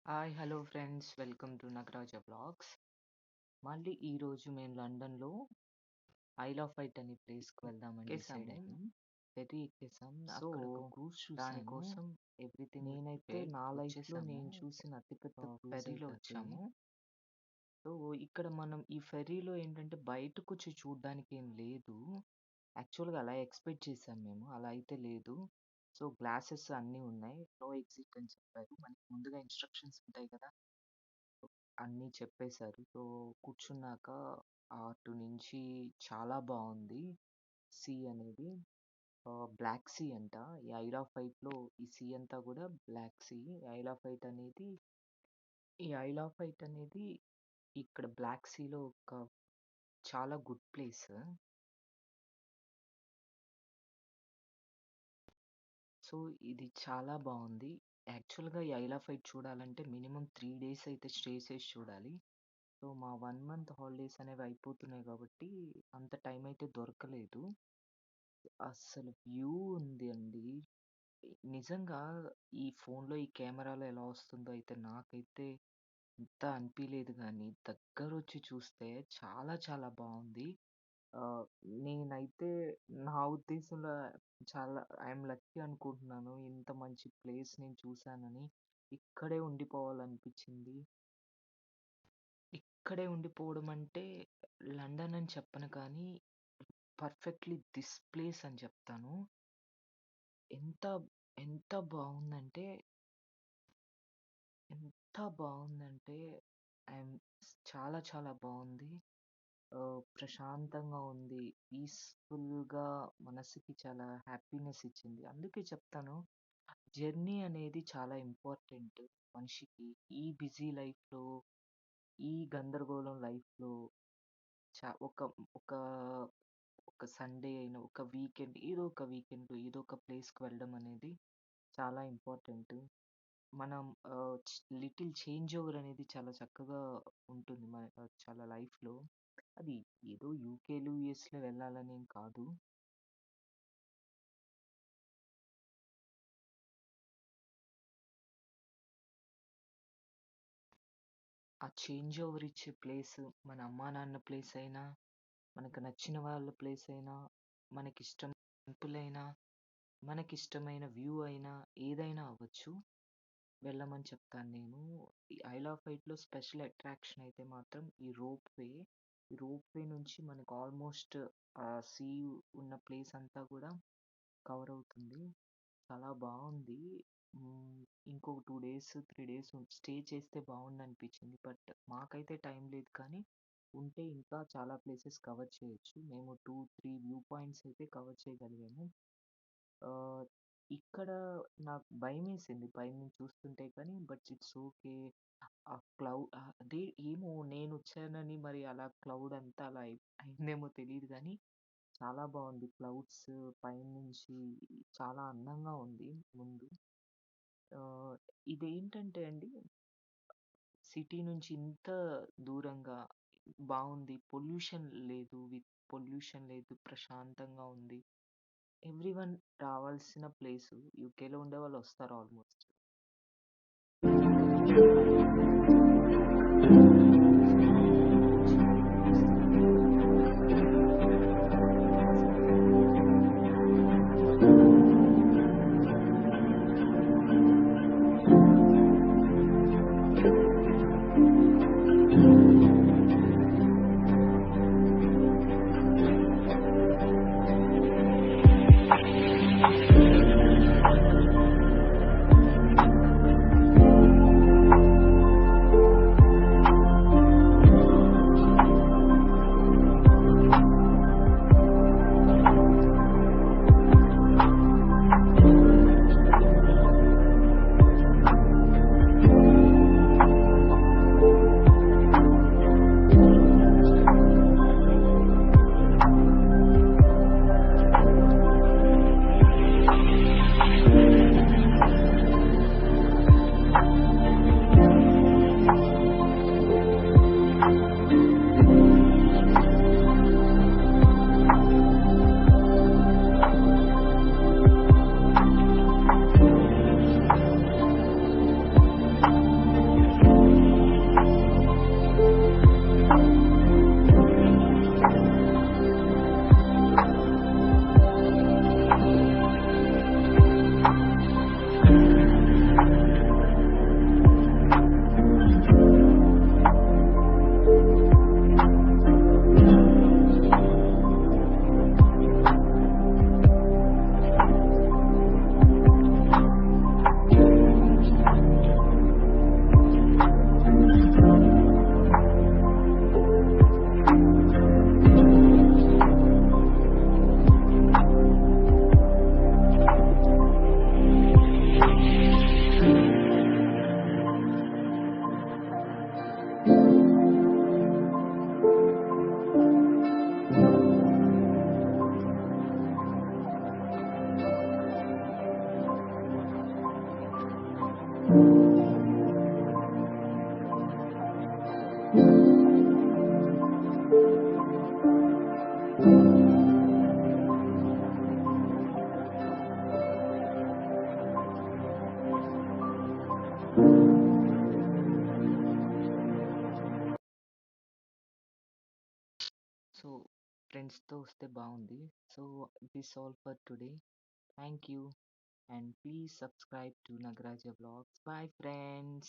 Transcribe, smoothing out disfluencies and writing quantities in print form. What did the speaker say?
Hi hello friends welcome to Nagaraja blogs. మళ్ళీ ఈరోజు మేము లండన్లో ఐల్ ఆఫ్ వైట్ అనే ప్లేస్కి వెళ్దామని డిసైడ్ అయ్యాం. ఫెర్రీ ఎక్కేసాం. సో అక్కడ ఒక క్రూజ్ చూసాను. దానికోసం ఎవ్రీథింగ్ నేనైతే నా లైఫ్లో నేను చూసిన అతిపెద్ద ఫెర్రీలో వచ్చాము. సో ఇక్కడ మనం ఈ ఫెర్రీలో ఏంటంటే బయటకు వచ్చి చూడడానికి ఏం లేదు. యాక్చువల్గా అలా ఎక్స్పెక్ట్ చేసాం మేము, అలా అయితే లేదు. సో గ్లాసెస్ అన్నీ ఉన్నాయి, నో ఎగ్జిట్ అని చెప్పారు. మనకి ముందుగా ఇన్స్ట్రక్షన్స్ ఉంటాయి కదా, అన్నీ చెప్పేశారు. సో కూర్చున్నాక అటు నుంచి చాలా బాగుంది సీ అనేది. బ్లాక్ సీ అంట. ఈ ఐల్ ఆఫ్ వైట్లో ఈ సీ అంతా కూడా బ్లాక్ సీ. ఈ ఐల్ ఆఫ్ వైట్ అనేది ఇక్కడ బ్లాక్ సీలో ఒక చాలా గుడ్ ప్లేస్. సో ఇది చాలా బాగుంది. యాక్చువల్గా ఈ ఐల్ ఆఫ్ వైట్ చూడాలంటే మినిమం 3 days అయితే స్టే చేసి చూడాలి. సో మా 1 month హాలిడేస్ అనేవి అయిపోతున్నాయి కాబట్టి అంత టైం అయితే దొరకలేదు. అస్సలు వ్యూ ఉంది అండి. నిజంగా ఈ ఫోన్లో ఈ కెమెరాలో ఎలా వస్తుందో అయితే నాకైతే అంత అనిపించలేదు, కానీ దగ్గరొచ్చి చూస్తే చాలా చాలా బాగుంది. ఆహ్, నేనైతే నా ఉద్దేశంలో చాలా ఐయామ్ లక్కీ అనుకుంటున్నాను. ఇంత మంచి ప్లేస్ నేను చూసానని. ఇక్కడే ఉండిపోవాలనిపించింది. ఇక్కడే ఉండిపోవడం అంటే లండన్ అని చెప్పను కానీ పర్ఫెక్ట్‌లీ దిస్ ప్లేస్ అని చెప్తాను. ఎంత ఎంత బావుందంటే ఎంత బావుందంటే ఐయామ్ చాలా చాలా బావుంది. ప్రశాంతంగా ఉంది. పీస్‌ఫుల్‌గా మనసుకి చాలా హ్యాపీనెస్ ఇచ్చింది. అందుకే చెప్తాను, జర్నీ అనేది చాలా ఇంపార్టెంట్ మనిషికి. ఈ బిజీ లైఫ్‌లో, ఈ గందరగోళం లైఫ్‌లో ఒక ఒక ఒక సండే అయినా, ఒక వీకెండ్, ఏదో ఒక ప్లేస్‌కి వెళ్ళడం అనేది చాలా ఇంపార్టెంట్. మనం లిటిల్ చేంజ్ ఓవర్ అనేది చాలా చక్కగా ఉంటుంది చాలా లైఫ్‌లో. అది ఏదో యూకేలు, యూఎస్‌లో వెళ్ళాలనేం కాదు. ఆ చేంజ్ ఓవర్ ఇచ్చే ప్లేస్ మన అమ్మా నాన్న ప్లేస్ అయినా, మనకు నచ్చిన వాళ్ళ ప్లేస్ అయినా, మనకిష్టం టెంపుల్ అయినా, మనకిష్టమైన వ్యూ అయినా, ఏదైనా అవ్వచ్చు, వెళ్ళమని చెప్తాను నేను. ఈ ఐల్ ఆఫ్ వైట్‌లో స్పెషల్ అట్రాక్షన్ అయితే మాత్రం ఈ రోప్ వే. ఈ రోప్ వే నుంచి మనకు ఆల్మోస్ట్ సీ ఉన్న ప్లేస్ అంతా కూడా కవర్ అవుతుంది. చాలా బావుంది. హ్మ్. ఇంకొక 2 డేస్, 3 డేస్ స్టే చేస్తే బావుండనిపించింది. బట్ మాకైతే టైం లేదు, కానీ ఉంటే ఇంకా చాలా ప్లేసెస్ కవర్ చేయొచ్చు. మేము 2, 3 వ్యూ పాయింట్స్ అయితే కవర్ చేయగలిగాము. ఆహ్, ఇక్కడ నాకు భయమేసింది పైనుంచి చూస్తుంటే కానీ, బట్ ఇట్స్ ఓకే. అదే ఏమో నేనొచ్చానని మరి అలా క్లౌడ్ అంతా అలా అయిందేమో తెలీదు గానీ, చాలా బావుంది. క్లౌడ్స్ పైనుంచి చాలా అందంగా ఉంది ముందు. ఆహ్, ఇదేంటంటే అండి, సిటీ నుంచి ఇంత దూరంగా బావుంది. పొల్యూషన్ లేదు. ప్రశాంతంగా ఉంది. ఎవ్రీవన్ రావాల్సిన ప్లేసు. యూకేలో ఉండేవాళ్ళు వస్తారు ఆల్మోస్ట్. ఫ్రెండ్స్‌తో వస్తే బావుంది. So, this all for today. Thank you. And please subscribe to Nagaraja Vlogs. Bye, friends.